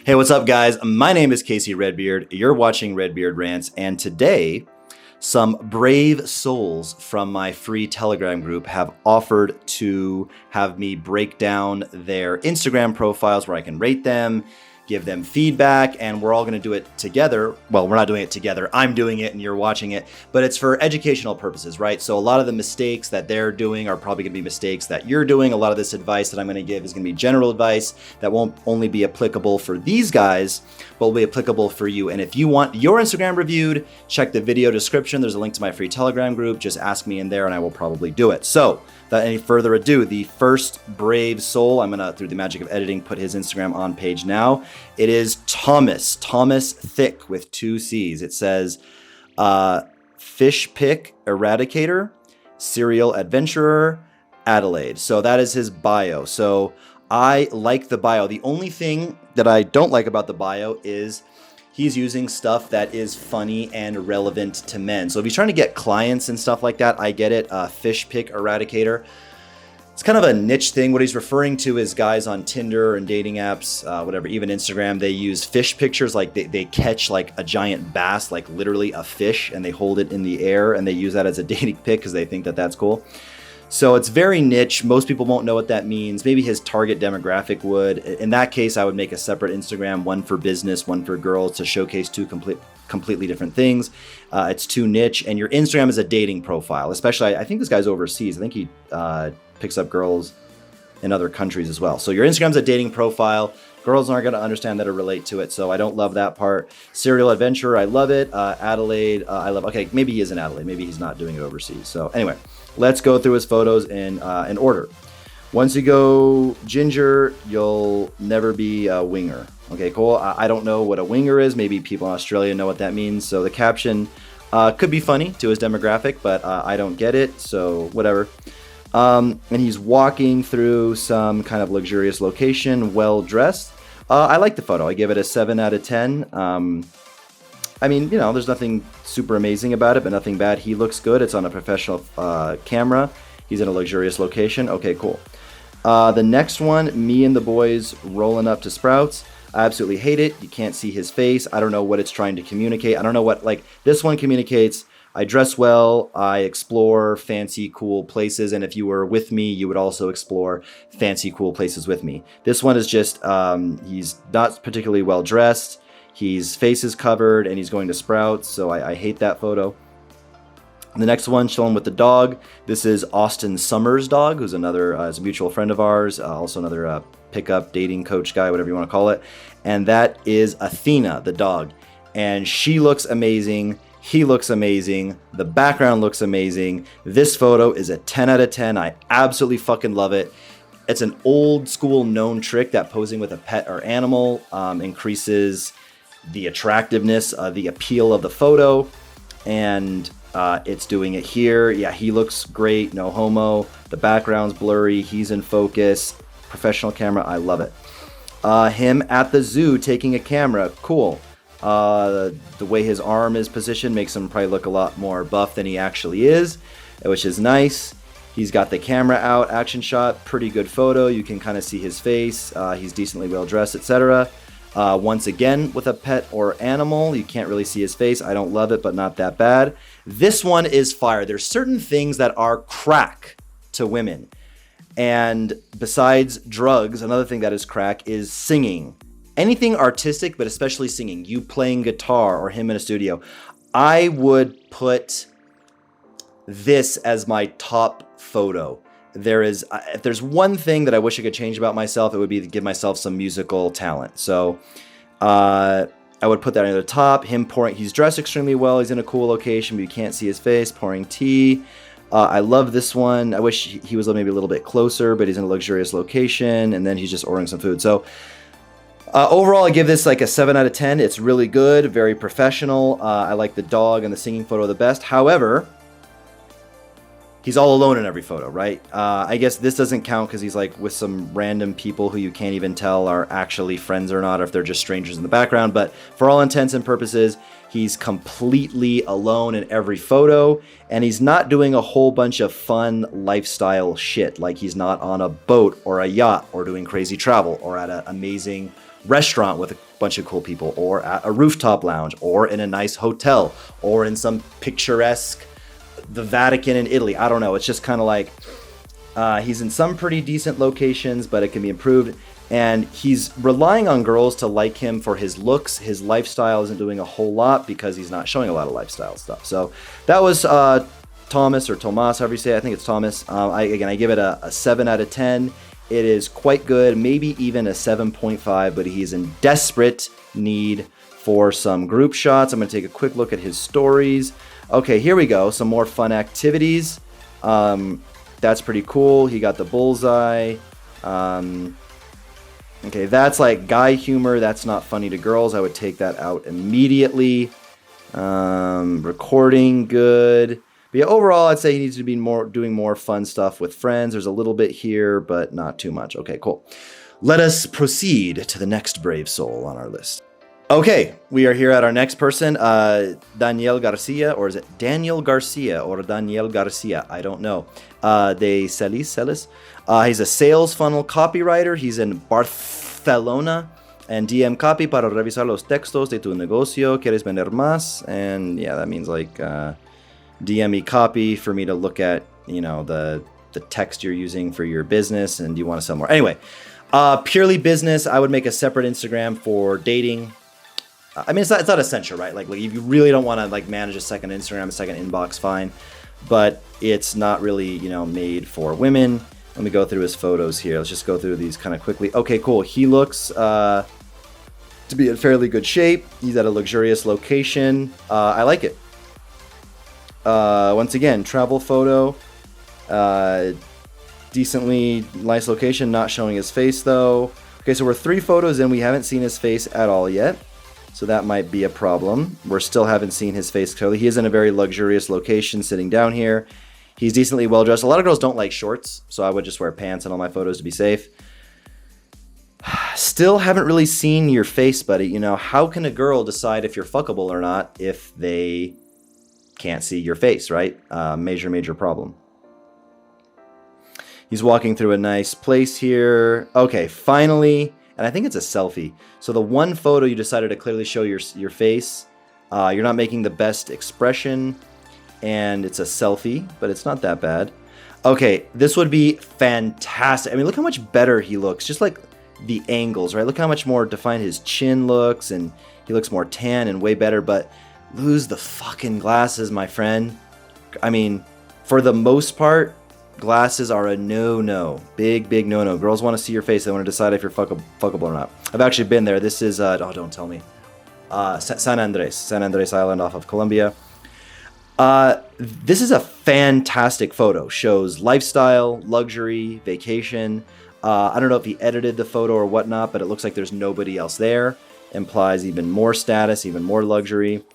Hey, what's up, guys? My name is Casey Redbeard. You're watching Redbeard Rants, and today, some brave souls from my free Telegram group have offered to have me break down their Instagram profiles where I can rate them, give them feedback, and we're all going to do it together. Well, we're not doing it together. I'm doing it and you're watching it, but it's for educational purposes, right? So a lot of the mistakes that they're doing are probably going to be mistakes that you're doing. A lot of this advice that I'm going to give is going to be general advice that won't only be applicable for these guys, but will be applicable for you. And if you want your Instagram reviewed, check the video description. There's a link to my free Telegram group. Just ask me in there and I will probably do it. So without any further ado, the first brave soul, I'm gonna, through the magic of editing, put his Instagram on page now. It is Thomas Thick with 2 C's. It says, fish pick eradicator, serial adventurer, Adelaide. So that is his bio. So I like the bio. The only thing that I don't like about the bio is he's using stuff that is funny and relevant to men. So if he's trying to get clients and stuff like that, I get it. Fish pick eradicator. It's kind of a niche thing. What he's referring to is guys on Tinder and dating apps, whatever, even Instagram, they use fish pictures. Like they catch like a giant bass, like literally a fish, and they hold it in the air and they use that as a dating pic because they think that that's cool. So it's very niche. Most people won't know what that means. Maybe his target demographic would. In that case, I would make a separate Instagram, one for business, one for girls, to showcase two completely different things. It's too niche. And your Instagram is a dating profile, especially, I think this guy's overseas. I think he picks up girls in other countries as well. So your Instagram's a dating profile. Girls aren't going to understand that or relate to it, so I don't love that part. Serial adventurer, I love it. Adelaide, I love. Okay, maybe he is in Adelaide. Maybe he's not doing it overseas. So anyway, let's go through his photos in order. Once you go ginger, you'll never be a winger. Okay, cool. I don't know what a winger is. Maybe people in Australia know what that means. So the caption could be funny to his demographic, but I don't get it, so whatever. And he's walking through some kind of luxurious location, well dressed. I like the photo. I give it a 7 out of 10. I mean, you know, there's nothing super amazing about it, but nothing bad. He looks good. It's on a professional camera. He's in a luxurious location. Okay, cool. The next one, me and the boys rolling up to Sprouts. I absolutely hate it. You can't see his face. I don't know what it's trying to communicate. I don't know what, like, this one communicates. I dress well, I explore fancy, cool places, and if you were with me, you would also explore fancy, cool places with me. This one is just, he's not particularly well dressed, his face is covered, and he's going to Sprouts, so I hate that photo. The next one, chilling with the dog. This is Austin Summers' dog, who's another, is a mutual friend of ours, also another pickup dating coach guy, whatever you want to call it, and that is Athena, the dog, and she looks amazing. He looks amazing. The background looks amazing. This photo is a 10 out of 10. I absolutely fucking love it. It's an old school known trick that posing with a pet or animal increases the attractiveness, the appeal of the photo. And it's doing it here. Yeah, he looks great. No homo. The background's blurry. He's in focus. Professional camera. I love it. Him at the zoo taking a camera. Cool. The way his arm is positioned makes him probably look a lot more buff than he actually is, which is nice. He's got the camera out, action shot, pretty good photo. You can kind of see his face. He's decently well dressed, etc. Once again, with a pet or animal, you can't really see his face. I don't love it, but not that bad. This one is fire. There's certain things that are crack to women. And besides drugs, another thing that is crack is singing. Anything artistic, but especially singing, you playing guitar or him in a studio. I would put this as my top photo. If there's one thing that I wish I could change about myself, it would be to give myself some musical talent. So I would put that near the top. He's dressed extremely well. He's in a cool location, but you can't see his face, pouring tea. I love this one. I wish he was maybe a little bit closer, but he's in a luxurious location, and then he's just ordering some food. So overall, I give this like a 7 out of 10. It's really good, very professional. I like the dog and the singing photo the best. However, he's all alone in every photo, right? I guess this doesn't count because he's like with some random people who you can't even tell are actually friends or not, or if they're just strangers in the background. But for all intents and purposes, he's completely alone in every photo, and he's not doing a whole bunch of fun lifestyle shit. Like he's not on a boat or a yacht or doing crazy travel or at an amazing restaurant with a bunch of cool people, or at a rooftop lounge, or in a nice hotel, or in some picturesque, the Vatican in Italy. I don't know. It's just kind of like he's in some pretty decent locations, but it can be improved. And he's relying on girls to like him for his looks. His lifestyle isn't doing a whole lot because he's not showing a lot of lifestyle stuff. So that was Thomas, or Tomas, however you say it. I think it's Thomas. I give it a 7 out of 10. It is quite good, maybe even a 7.5, but he's in desperate need for some group shots. I'm going to take a quick look at his stories. Okay, here we go. Some more fun activities. That's pretty cool. He got the bullseye. Okay, that's like guy humor. That's not funny to girls. I would take that out immediately. Recording, good. But yeah, overall, I'd say he needs to be doing more fun stuff with friends. There's a little bit here, but not too much. Okay, cool. Let us proceed to the next brave soul on our list. Okay, we are here at our next person, Daniel Garcia, or is it Daniel Garcia or Daniel Garcia? I don't know. De Celis. He's a sales funnel copywriter. He's in Barcelona. And DM copy para revisar los textos de tu negocio. ¿Quieres vender más? And yeah, that means like DM me copy for me to look at, you know, the text you're using for your business, and do you want to sell more? Anyway, purely business. I would make a separate Instagram for dating. I mean, it's not essential, right? Like if you really don't want to like manage a second Instagram, a second inbox, fine. But it's not really, you know, made for women. Let me go through his photos here. Let's just go through these kind of quickly. Okay, cool. He looks to be in fairly good shape. He's at a luxurious location. I like it. Once again, travel photo. Decently nice location. Not showing his face though. Okay, so we're 3 photos in. We haven't seen his face at all yet. So that might be a problem. We're still haven't seen his face clearly. He is in a very luxurious location sitting down here. He's decently well dressed. A lot of girls don't like shorts, so I would just wear pants in all my photos to be safe. Still haven't really seen your face, buddy. You know, how can a girl decide if you're fuckable or not if they can't see your face, right? Major problem. He's walking through a nice place here. Okay, finally. And I think it's a selfie. So the one photo you decided to clearly show your face, you're not making the best expression, and it's a selfie, but it's not that bad. Okay, this would be fantastic. I mean, look how much better he looks. Just like the angles, right? Look how much more defined his chin looks, and he looks more tan and way better, but lose the fucking glasses, my friend. I mean, for the most part, glasses are a no-no. Big no-no. Girls want to see your face. They want to decide if you're fuckable or not. I've actually been there. This is, oh, don't tell me. San Andres Island off of Colombia. This is a fantastic photo. Shows lifestyle, luxury, vacation. I don't know if he edited the photo or whatnot, but it looks like there's nobody else there. Implies even more status, even more luxury.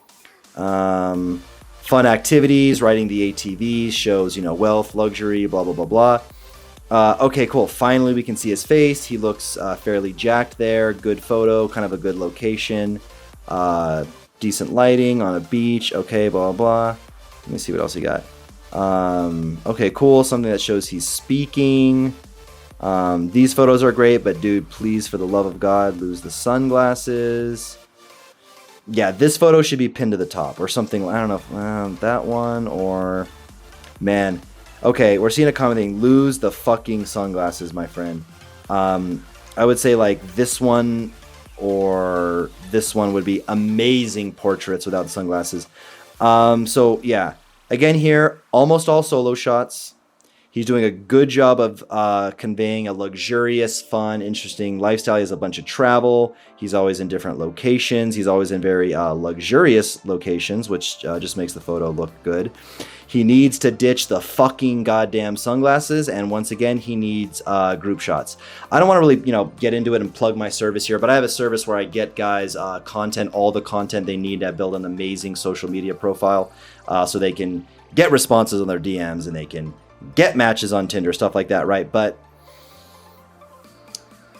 Fun activities, riding the ATVs, shows, you know, wealth, luxury, blah, blah, blah, blah. Okay, cool. Finally, we can see his face. He looks fairly jacked there. Good photo, kind of a good location. Decent lighting on a beach. Okay, blah, blah. Let me see what else he got. Okay, cool. Something that shows he's speaking. These photos are great, but dude, please, for the love of God, lose the sunglasses. Yeah, this photo should be pinned to the top or something. I don't know if that one or... Man. Okay, we're seeing a common thing. Lose the fucking sunglasses, my friend. I would say like this one or this one would be amazing portraits without the sunglasses. So yeah, again here, almost all solo shots. He's doing a good job of conveying a luxurious, fun, interesting lifestyle. He has a bunch of travel. He's always in different locations. He's always in very luxurious locations, which just makes the photo look good. He needs to ditch the fucking goddamn sunglasses, and once again, he needs group shots. I don't want to really, you know, get into it and plug my service here, but I have a service where I get guys content, all the content they need to build an amazing social media profile, so they can get responses on their DMs and they can get matches on Tinder, stuff like that, right? But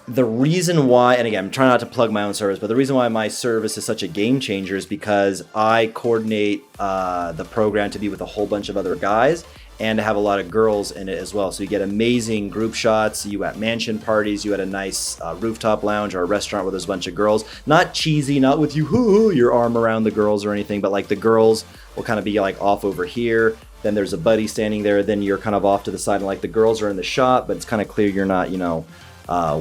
the reason why, and again, I'm trying not to plug my own service, but the reason why my service is such a game changer is because I coordinate the program to be with a whole bunch of other guys, and to have a lot of girls in it as well. So you get amazing group shots. You at mansion parties, you at a nice rooftop lounge or a restaurant where there's a bunch of girls. Not cheesy, not with your arm around the girls or anything, but like the girls will kind of be like off over here. Then there's a buddy standing there. Then you're kind of off to the side, and like the girls are in the shot, but it's kind of clear you're not,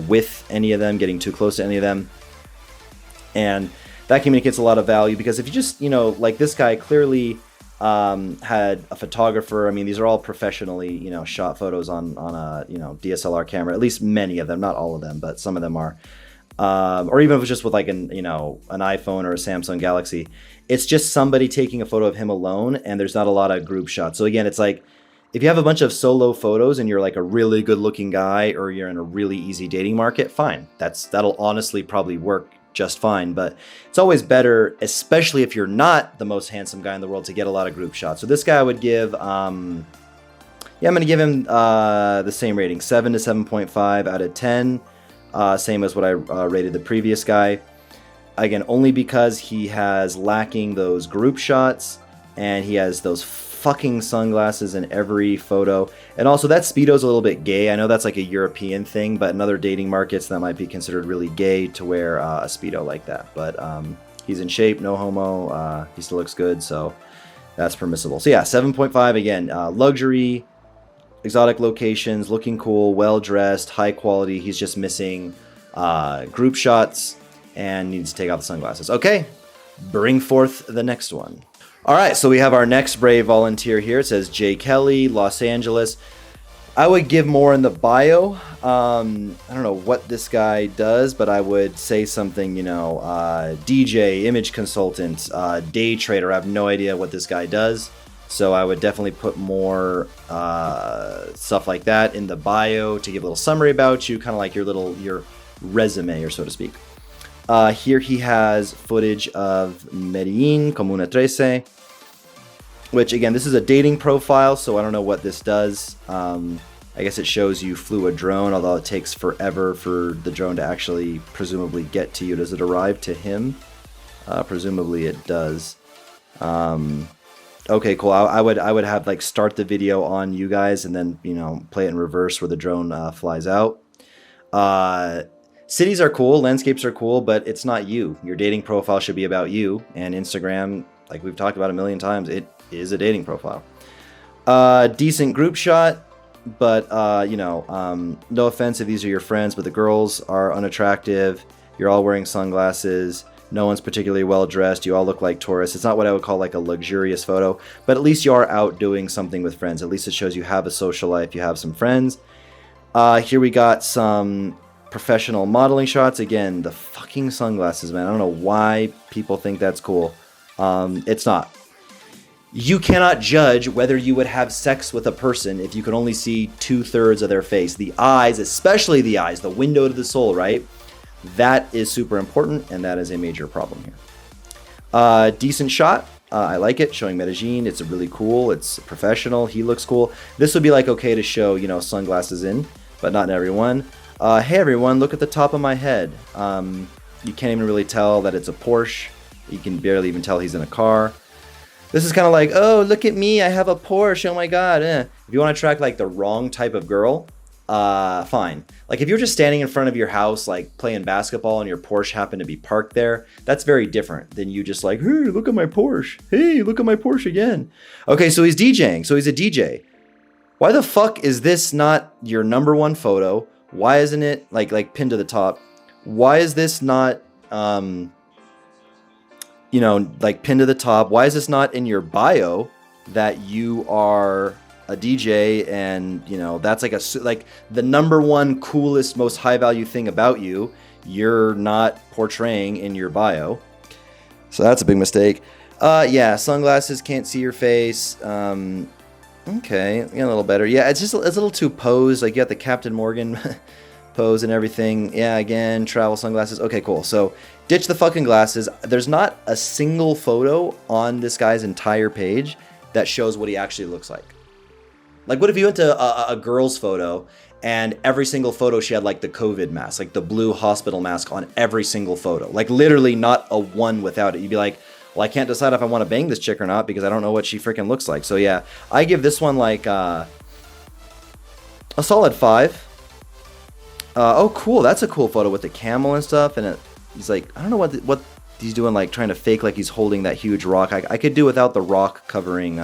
with any of them, getting too close to any of them. And that communicates a lot of value, because if you just, like this guy clearly had a photographer. I mean, these are all professionally, shot photos on a, DSLR camera, at least many of them, not all of them, but some of them are. Or even if it's just with like an iPhone or a Samsung Galaxy, it's just somebody taking a photo of him alone, and there's not a lot of group shots. So again, it's like, if you have a bunch of solo photos and you're like a really good looking guy, or you're in a really easy dating market, fine. That'll honestly probably work just fine. But it's always better, especially if you're not the most handsome guy in the world, to get a lot of group shots. So this guy I would give, I'm going to give him the same rating, 7 to 7.5 out of 10. Same as what I rated the previous guy. Again, only because he has lacking those group shots, and he has those fucking sunglasses in every photo. And also, that Speedo's a little bit gay. I know that's like a European thing, but in other dating markets that might be considered really gay to wear a Speedo like that. But he's in shape, no homo, he still looks good, so that's permissible. So yeah, 7.5 again, luxury, exotic locations, looking cool, well-dressed, high quality. He's just missing group shots and needs to take out the sunglasses. Okay, bring forth the next one. All right, so we have our next brave volunteer here. It says Jay Kelly, Los Angeles. I would give more in the bio. I don't know what this guy does, but I would say something, DJ, image consultant, day trader. I have no idea what this guy does. So I would definitely put more stuff like that in the bio to give a little summary about you, kind of like your resume, or so to speak. Here he has footage of Medellin, Comuna 13, which again, this is a dating profile, so I don't know what this does. I guess it shows you flew a drone, although it takes forever for the drone to actually presumably get to you. Does it arrive to him? Presumably it does. Okay, cool. I would have like start the video on you guys and then, play it in reverse where the drone flies out. Cities are cool, landscapes are cool, but it's not you. Your dating profile should be about you, and Instagram, like we've talked about a million times, it is a dating profile. Decent group shot, but no offense if these are your friends, but the girls are unattractive. You're all wearing sunglasses. No one's particularly well dressed. You all look like tourists. It's not what I would call like a luxurious photo, but at least you are out doing something with friends. At least it shows you have a social life. You have some friends. Here we got some professional modeling shots. Again, the fucking sunglasses, man. I don't know why people think that's cool. It's not. You cannot judge whether you would have sex with a person if you can only see 2/3 of their face. The eyes, especially the eyes, the window to the soul, right? That is super important, and that is a major problem here. Decent shot. I like it, showing Medellin. It's really cool. It's professional. He looks cool. This would be like okay to show, sunglasses in, but not in everyone. Hey everyone, look at the top of my head. You can't even really tell that it's a Porsche. You can barely even tell he's in a car. This is kind of like, oh, look at me, I have a Porsche, oh my god. If you want to attract like the wrong type of girl, fine. Like if you're just standing in front of your house, like playing basketball, and your Porsche happened to be parked there, that's very different than you just like, hey, look at my Porsche. Hey, look at my Porsche again. Okay, so he's DJing, so he's a DJ. Why the fuck is this not your number one photo? Why isn't it like pinned to the top? Why is this not, like pinned to the top? Why is this not in your bio that you are a DJ and, that's like the number one coolest, most high value thing about you, you're not portraying in your bio. So that's a big mistake. Yeah, sunglasses, can't see your face. Okay, a little better. Yeah, it's a little too posed. Like you got the Captain Morgan pose and everything. Yeah, again, travel sunglasses. Okay, cool. So ditch the fucking glasses. There's not a single photo on this guy's entire page that shows what he actually looks like. Like, what if you went to a girl's photo and every single photo she had like the COVID mask, like the blue hospital mask on every single photo, like literally not a one without it. You'd be like, well, I can't decide if I want to bang this chick or not because I don't know what she freaking looks like. So yeah, I give this one like a solid 5. Oh, cool. That's a cool photo with the camel and stuff. And he's like, I don't know what he's doing, like trying to fake like he's holding that huge rock. I could do without the rock covering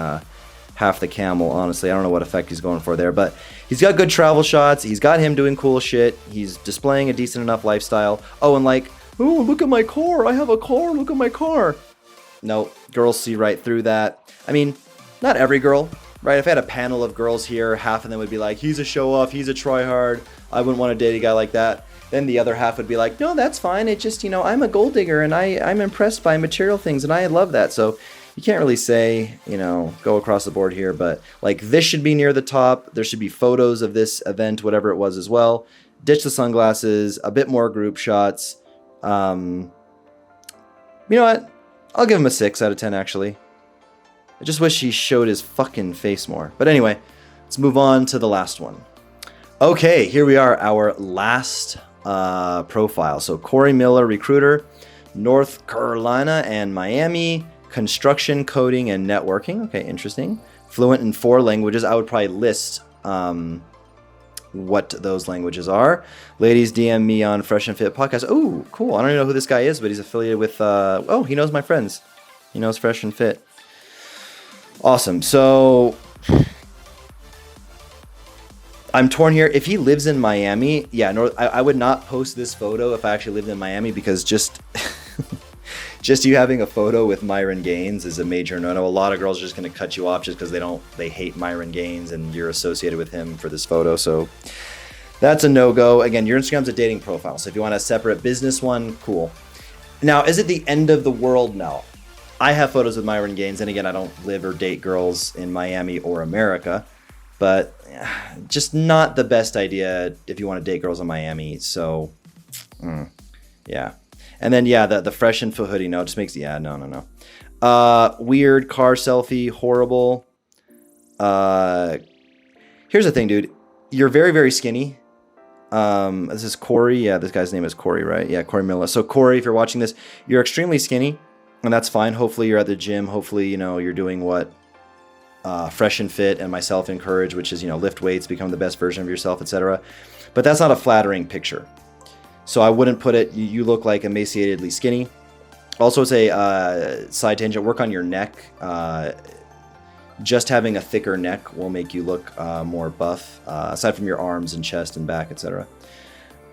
half the camel, honestly. I don't know what effect he's going for there, but he's got good travel shots. He's got him doing cool shit. He's displaying a decent enough lifestyle. Oh, and like, oh, look at my car. I have a car. Look at my car. No, girls see right through that. I mean, not every girl, right? If I had a panel of girls here, half of them would be like, he's a show-off, he's a try-hard, I wouldn't want to date a guy like that. Then the other half would be like, no, that's fine. It just, I'm a gold digger and I'm impressed by material things and I love that. So you can't really say, go across the board here, but like this should be near the top. There should be photos of this event, whatever it was as well. Ditch the sunglasses, a bit more group shots. You know what? I'll give him a 6 out of 10, actually. I just wish he showed his fucking face more. But anyway, let's move on to the last one. Okay, here we are, our last profile. So Corey Miller, recruiter, North Carolina and Miami, construction, coding, and networking. Okay, interesting. Fluent in 4 languages. I would probably list what those languages are. Ladies, DM me on Fresh and Fit Podcast. Oh, cool. I don't even know who this guy is, but he's affiliated with, he knows my friends. He knows Fresh and Fit. Awesome. So I'm torn here. If he lives in Miami, yeah, I would not post this photo if I actually lived in Miami because just you having a photo with Myron Gaines is a major no-no. A lot of girls are just going to cut you off just because they hate Myron Gaines and you're associated with him for this photo. So that's a no-go. Again, your Instagram's a dating profile. So if you want a separate business one, cool. Now, is it the end of the world? No. I have photos with Myron Gaines. And again, I don't live or date girls in Miami or America. But just not the best idea if you want to date girls in Miami. So, yeah. And then, yeah, the Fresh and Fit hoodie, no, it just makes, yeah, no. Weird car selfie, horrible. Here's the thing, dude. You're very, very skinny. This is Corey. Yeah, this guy's name is Corey, right? Yeah, Corey Miller. So, Corey, if you're watching this, you're extremely skinny, and that's fine. Hopefully, you're at the gym. Hopefully, you're doing what Fresh and Fit and myself encourage, which is, lift weights, become the best version of yourself, etc. But that's not a flattering picture. So I wouldn't put it, you look like emaciatedly skinny. Also, it's a side tangent, work on your neck. Just having a thicker neck will make you look more buff, aside from your arms and chest and back, etc.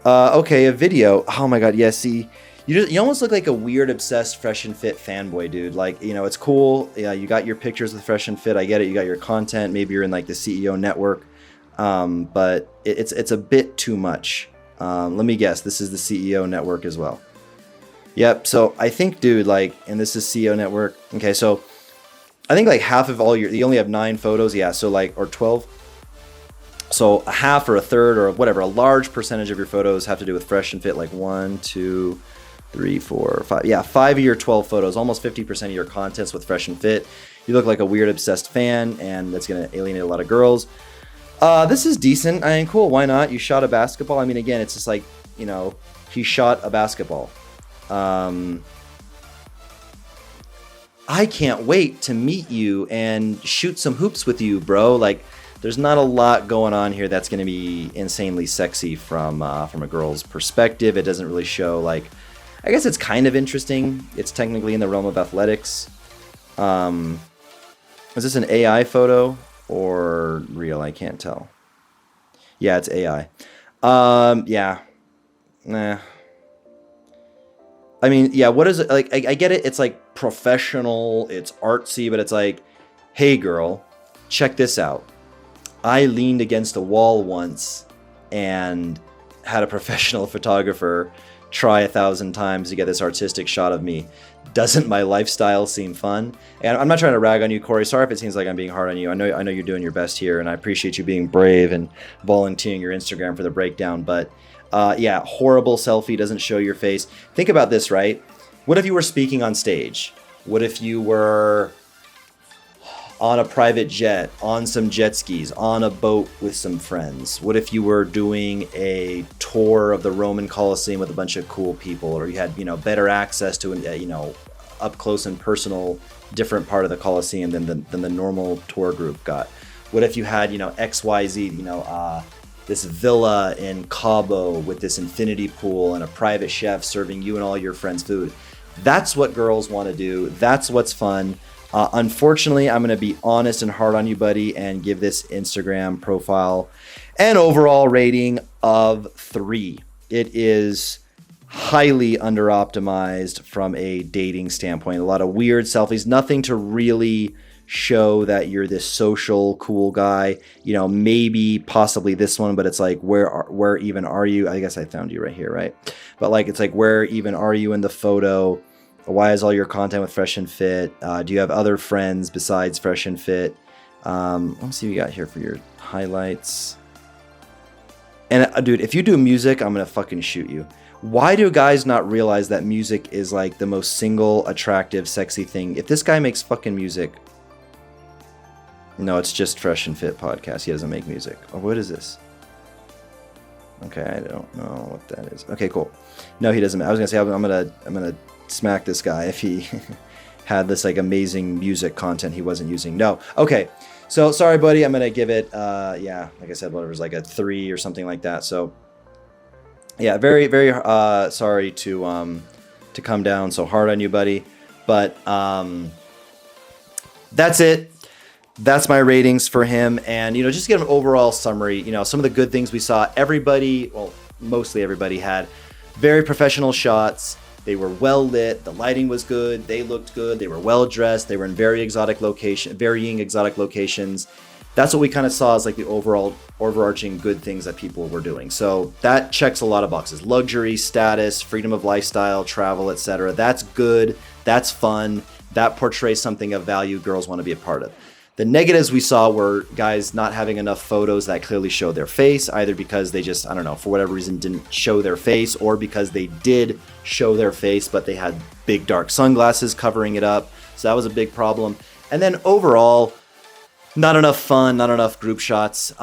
Okay, a video. Oh my God, yeah, see, you almost look like a weird, obsessed Fresh and Fit fanboy, dude. Like, it's cool. Yeah, you got your pictures with Fresh and Fit. I get it. You got your content. Maybe you're in like the CEO network. But it's a bit too much. Let me guess. This is the CEO network as well. Yep. So I think, dude, like, and this is CEO network. Okay. So I think like half of you only have 9 photos. Yeah. So like, or 12. So a half or a third or whatever, a large percentage of your photos have to do with Fresh and Fit. Like 1, 2, 3, 4, 5. Yeah. 5 of your 12 photos, almost 50% of your content's with Fresh and Fit. You look like a weird, obsessed fan, and that's going to alienate a lot of girls. This is decent. I mean, cool. Why not? You shot a basketball. I mean, again, it's just like, he shot a basketball. I can't wait to meet you and shoot some hoops with you, bro. Like, there's not a lot going on here that's going to be insanely sexy from a girl's perspective. It doesn't really show, like, I guess it's kind of interesting. It's technically in the realm of athletics. Is this an AI photo or real? I can't tell. Yeah, it's AI. Yeah. Nah. I mean, yeah, what is it? Like, I get it. It's like professional, it's artsy, but it's like, hey girl, check this out. I leaned against a wall once and had a professional photographer try 1,000 times to get this artistic shot of me. Doesn't my lifestyle seem fun? And I'm not trying to rag on you, Corey. Sorry if it seems like I'm being hard on you. I know you're doing your best here, and I appreciate you being brave and volunteering your Instagram for the breakdown. But yeah, horrible selfie, doesn't show your face. Think about this, right? What if you were speaking on stage? What if you were on a private jet, on some jet skis, on a boat with some friends? What if you were doing a tour of the Roman Colosseum with a bunch of cool people, or you had, better access to, up close and personal, different part of the Coliseum than the normal tour group got? What if you had, you know, XYZ, you know, this villa in Cabo with this infinity pool and a private chef serving you and all your friends food? That's what girls want to do. That's what's fun. Unfortunately, I'm going to be honest and hard on you, buddy, and give this Instagram profile an overall rating of 3. It is highly under optimized from a dating standpoint. A lot of weird selfies, nothing to really show that you're this social cool guy. You know, maybe possibly this one, but it's like, where even are you? I guess I found you right here, right? But like, it's like, where even are you in the photo? Why is all your content with Fresh and Fit? Do you have other friends besides Fresh and Fit? Let's see what you got here for your highlights. And dude, if you do music, I'm gonna fucking shoot you. Why do guys not realize that music is like the most single, attractive, sexy thing? If this guy makes fucking music, no, it's just Fresh and Fit podcast. He doesn't make music. Oh, what is this? Okay, I don't know what that is. Okay, cool. No, he doesn't. I was gonna say I'm gonna smack this guy if he had this like amazing music content he wasn't using. No. Okay. So sorry, buddy. I'm gonna give it yeah, like I said, whatever's like a 3 or something like that. So yeah, very, very sorry to come down so hard on you, buddy. But that's it. That's my ratings for him. And, you know, just to get an overall summary, you know, some of the good things we saw, everybody, well, mostly everybody had very professional shots. They were well lit. The lighting was good. They looked good. They were well dressed. They were in varying exotic locations. That's what we kind of saw as like the overall overarching good things that people were doing. So that checks a lot of boxes: luxury, status, freedom of lifestyle, travel, etc. That's good. That's fun. That portrays something of value girls want to be a part of. The negatives we saw were guys not having enough photos that clearly show their face, either because they just, I don't know, for whatever reason didn't show their face, or because they did show their face, but they had big dark sunglasses covering it up. So that was a big problem. And then overall, not enough fun, not enough group shots.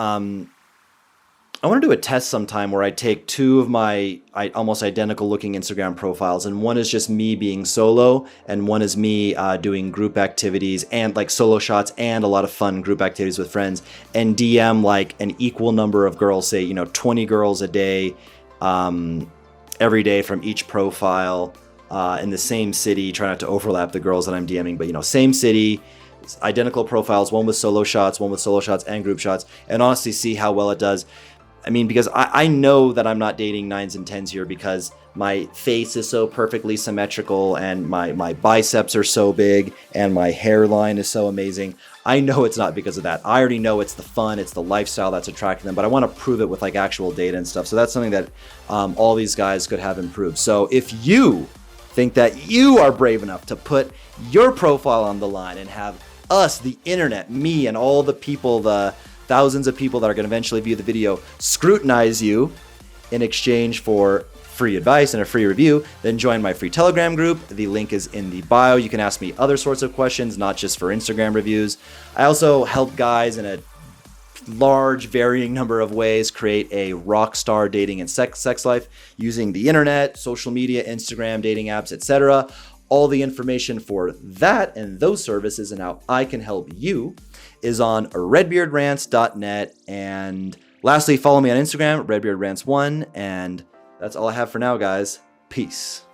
I want to do a test sometime where I take 2 of my almost identical looking Instagram profiles, and one is just me being solo, and one is me doing group activities and like solo shots and a lot of fun group activities with friends, and DM like an equal number of girls, say, you know, 20 girls a day, every day from each profile, in the same city. Try not to overlap the girls that I'm DMing, but, you know, same city, identical profiles, one with solo shots and group shots, and honestly see how well it does. I mean, because I know that I'm not dating 9s and 10s here because my face is so perfectly symmetrical and my biceps are so big and my hairline is so amazing. I know it's not because of that. I already know it's the fun, it's the lifestyle that's attracting them, but I want to prove it with like actual data and stuff. So that's something that all these guys could have improved. So if you think that you are brave enough to put your profile on the line and have us, the internet, me, and all the people, the thousands of people that are going to eventually view the video, scrutinize you in exchange for free advice and a free review, then join my free Telegram group. The link is in the bio. You can ask me other sorts of questions, not just for Instagram reviews. I also help guys in a large varying number of ways create a rock star dating and sex life using the internet, social media, Instagram, dating apps, etc. All the information for that and those services and how I can help you is on redbeardrans.net. And lastly, follow me on Instagram, redbeardrans1. And that's all I have for now, guys. Peace.